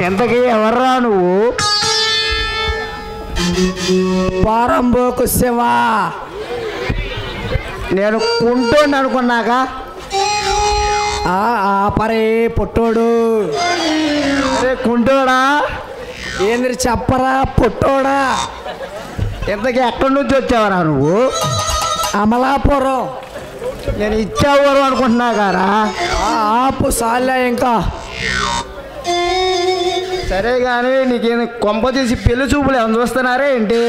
ఎంతకీ ఎవర్రా నువ్వు? పారంబోకు శివ. నేను కుంటోండి అనుకున్నాక ఆపరే పొట్టోడు. అరే కుంటోడా ఏంద్ర చెప్పరా పొట్టోడా. ఎంతకీ ఎక్కడి నుంచి వచ్చావరా నువ్వు? అమలాపురం. నేను ఇచ్చేవారు అనుకుంటున్నా కారా. ఆపు సాలే ఇంకా. సరే కానీ నీకేం కొంప తీసి పెళ్లి చూపులు ఏమైనా చూస్తున్నారా ఏంటి?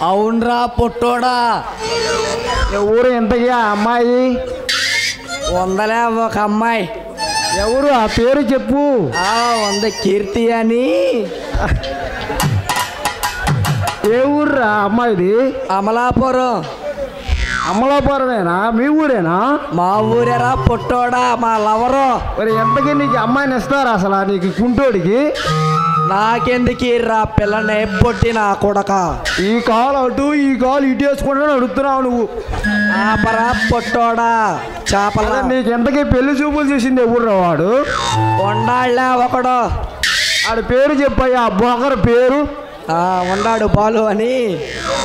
అవునరా పొట్టోడా. ఎవరు ఎంతకీ ఆ అమ్మాయి? వందలే ఒక అమ్మాయి. ఎవరు ఆ పేరు చెప్పు. వంద కీర్తి అని. ఏ ఊర్రా అమ్మాయిది? అమలాపురం. అమలాపురమేనా? మీ ఊరేనా? మా ఊరేరా పొట్టోడా, మా లవరు. మరి ఎంతకీ నీకు అమ్మాయిని ఇస్తారా అసలు నీకు కుంటోడికి? నాకెందుకు రా పిల్లని పొట్టి నా కొడక. ఈ కాలు అటు ఈ కాలు ఇటు వేసుకుంటాను అడుగుతున్నావు నువ్వు. ఆపరా పొట్టోడా చేపల. నీకు ఎంతకీ పెళ్లి చూపులు చేసింది ఎవరురా వాడు? ఉండాళ్ళ ఒకడు. ఆడి పేరు చెప్పయ్యా. బొగరు పేరు ఉన్నాడు బాలు అని.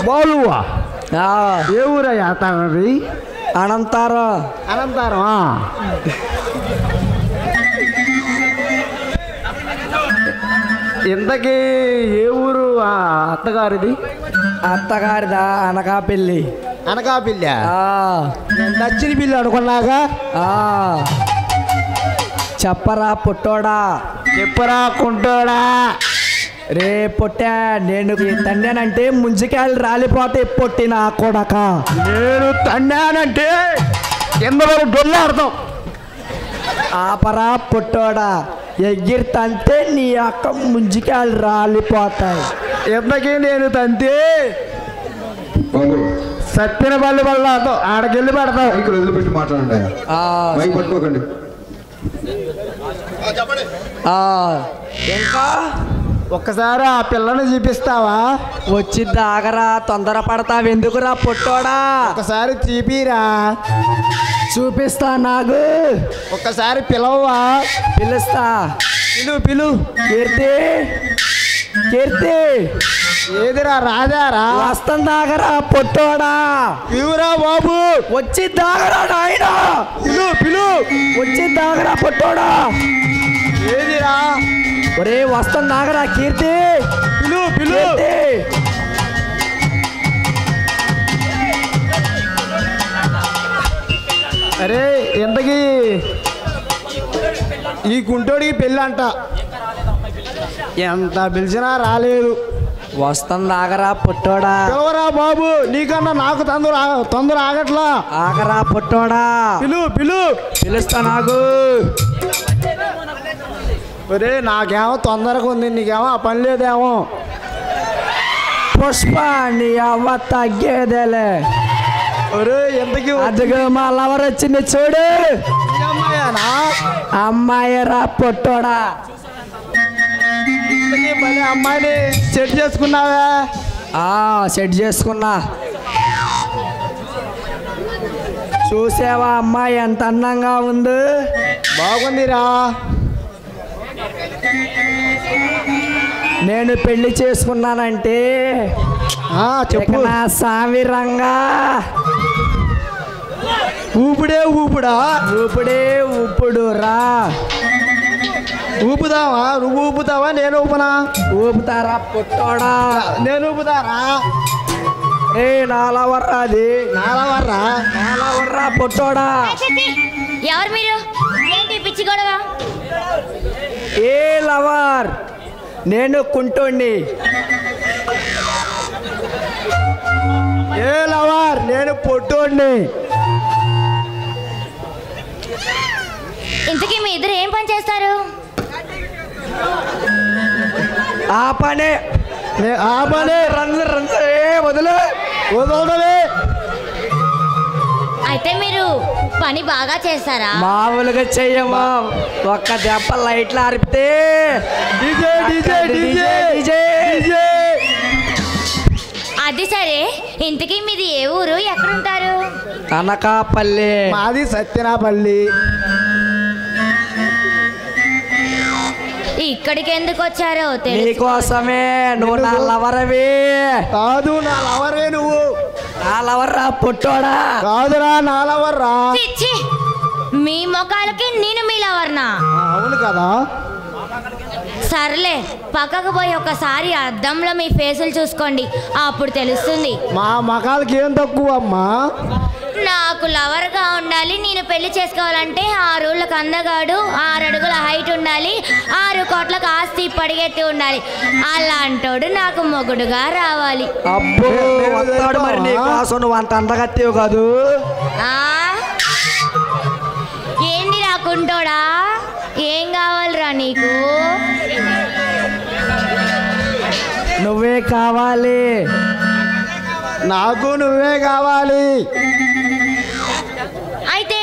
బాలువా? ఏ ఊరయ్యా తండ్రి? అనంతారం. అనంతారం. ఇంతకీ ఏ ఊరు అత్తగారిది? అత్తగారిదా అనకాపల్లి. అనకాపల్లి. దచ్చిన పిల్లి అనుకున్నాగా. చెప్పరా పొట్టోడా. చెప్పరా కుంటోడా. రే పొట్టా, నేను తండానంటే ముంజికాయలు రాలిపోతాయి పొట్టిన కొడక. నేను తండానంటే కింద డొల్లాడతాం. ఆపరా పొట్టోడా. ఎగిరి తంతే నీ అక్క ముంజికాయలు రాలిపోతాయి. ఎంతకీ నేను తంతే సత్యన బల్లి వల్ల ఆడకెళ్ళి పెడతావు. ఇక్కడ వదిలిపెట్టి మాట్లాడండి. మైక్ పట్టుకోకండి. ఇంకా ఒక్కసారి ఆ పిల్లని చూపిస్తావా? వచ్చిద్ది ఆగరా, తొందర పడతావు ఎందుకురా పొట్టోడా. ఒకసారి చూపిరా. చూపిస్తా నాకు. ఒక్కసారి పిలవవా? పిలుస్తా. పిలు. కీర్తి కీర్తి. ఏదిరా రాజారా? వస్తుందాగరా పొట్టోడా. పిలువురా బాబు. వచ్చిద్దాగరా నాయన. పిలు. వచ్చిద్దాగరా పొట్టోడా. ఏదిరా? ఒరే వస్తుందాగరా కీర్తి. పిలు. అరే ఎంతకీ ఈ కుంటోడికి పెళ్ళి అంట. ఎంత పిలిచినా రాలేదు. వస్తుందాగరా పొట్టోడా. పిలవరా బాబు. నీకన్నా నాకు తొందర ఆగట్లా. ఆగరా పొట్టోడా. పిలు. పిలుస్తా నాకు. ఒరే నాకేమో తొందరగా ఉంది, నీకేమో ఆ పని లేదేమో. పుష్ప నీ అవ్వ తగ్గేదేలే. ఒరే ఎంతకీ అదిగో మా లవర్ వచ్చింది చూడు. అమ్మాయి రా పొట్టోడా. మళ్ళీ అమ్మాయిని సెట్ చేసుకున్నావా? సెట్ చేసుకున్నా. చూసావా అమ్మాయి ఎంత అందంగా ఉంది? బాగుందిరా. నేను పెళ్లి చేసుకున్నానంటే చెప్పు. నా సామిరంగా ఊపుడే ఊపుడు రా. ఊపుదావా? నువ్వు ఊపుతావా నేను ఊపనా? ఊపుతారా పొట్టోడా. నేను ఊపుతారా? నాలవర్రా. అది నాలవర్రా పొట్టోడా. ఎవరు మీరు? ఏంటి పిచ్చి గొడవ? ఏ లవర్? నేను కుంటోండి. ఏ లవర్? నేను పొట్టోండి. ఇంతకీ మీ ఇద్దరు ఏం పని చేస్తారు? ఆ పనే వదలే. అయితే మీరు పని బాగా చేస్తారా? మామూలుగా చెయ్యమా. ఒక్క దెబ్బ లైట్లు ఆరిపితే అది సరే. ఇంతకీ మీది ఏ ఊరు, ఎక్కడుంటారు? అనకాపల్లి. మాది సత్యనాపల్లి. ఇక్కడికి ఎందుకు వచ్చారో తెలుసు. నీకోసమే. నువ్వు నా లవరవి. కాదు నా లవరే నువ్వు. నా లవర్రా పొట్టోడా. కాదురా నా లవర్రా. చిచ్చి, మీ మొఖాలకి నేను మీ లవర్నా? అవును కదా. సర్లే, పక్కకు పోయి ఒకసారి అద్దంలో మీ ఫేసులు చూసుకోండి, అప్పుడు తెలుస్తుంది. మా మకాలకి ఏం తక్కువ అమ్మా? నాకు లవర్గా ఉండాలి, నేను పెళ్లి చేసుకోవాలంటే 6 ఊళ్ళకి అందగాడు, 6 అడుగుల హైట్ ఉండాలి, 6 కోట్లకు ఆస్తి పడిగెత్తి ఉండాలి. అలాంటోడు నాకు మొగుడుగా రావాలి. అబ్బో వస్తాడు మరి నీకోసం. నువ్వు అంత అందగత్తేవు కాదు. ఏంటి రాకుంటోడా? ఏం కావాలిరా నీకు? నువ్వే కావాలి. నాకు నువ్వే కావాలి. అయితే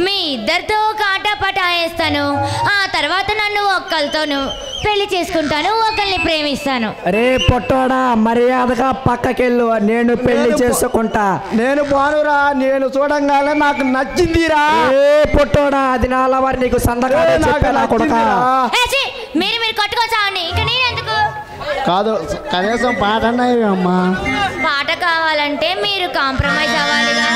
మీ ఇద్దరితో కాటా పటాయిస్తాను, ఆ తర్వాత నన్ను ఒక్కరితోను పెళ్లి చేసుకుంటాను, ఒకరిని ప్రేమిస్తాను. రే పొట్టోడా, మర్యాదగా పక్కకెళ్ళు, నేను పెళ్లి చేసుకుంటా. నేను పోనురా, నేను చూడంగానే నాకు నచ్చిందిరా. ఏ పొట్టోడా, అది నా లవర్, నీకు సందకాలు చెప్పేలా కొడకా. మీరు కొట్టుకోసావండి, ఇంకా నేను ఎందుకు? కాదు, కనీసం పాట అన్నాయి అమ్మా. పాట కావాలంటే మీరు కాంప్రమైజ్ అవ్వాలిగా.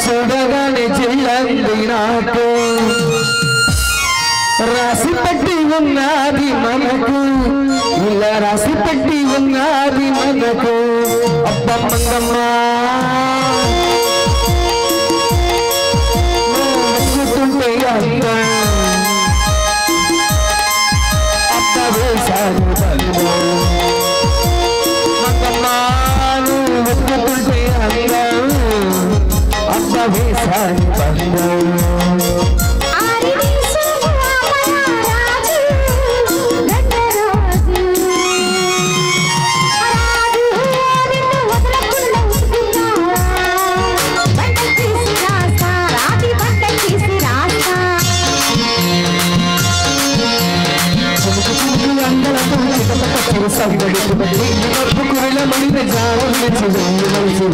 చూడగానే చెల్లంది నాకు రాసి పెట్టి ఉన్నది మనకు, ఇలా రాసి పెట్టి ఉన్నది మనకు. అబ్బ మంగమ్మ అనుకుంటుంటే అంత అబ్బ వేశాను మంగమ్మ అనుకుంటుంటే అంత అబ్బ వేశాను బంధం.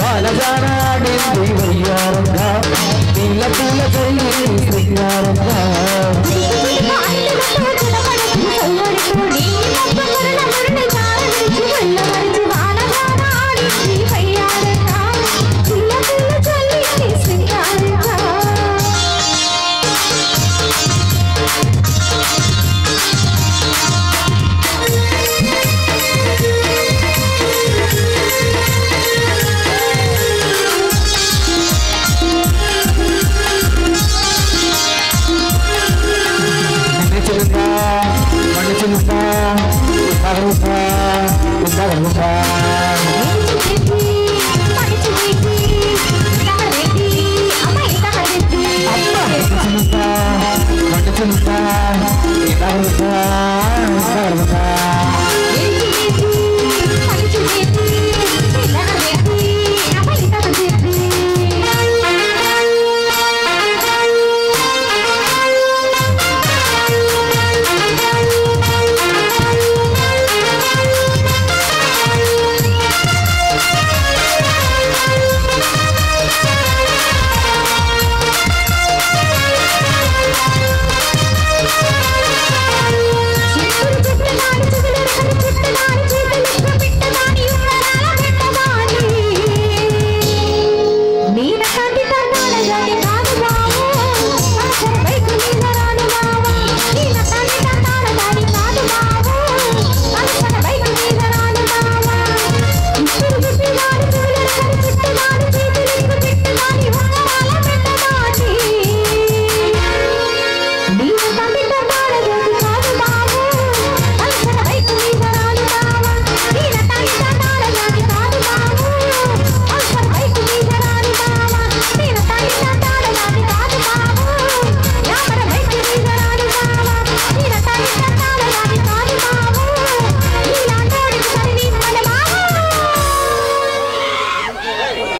మడిన జాడ వయ్యారంగా నీల పూల జల్లి శ్రీయారంగా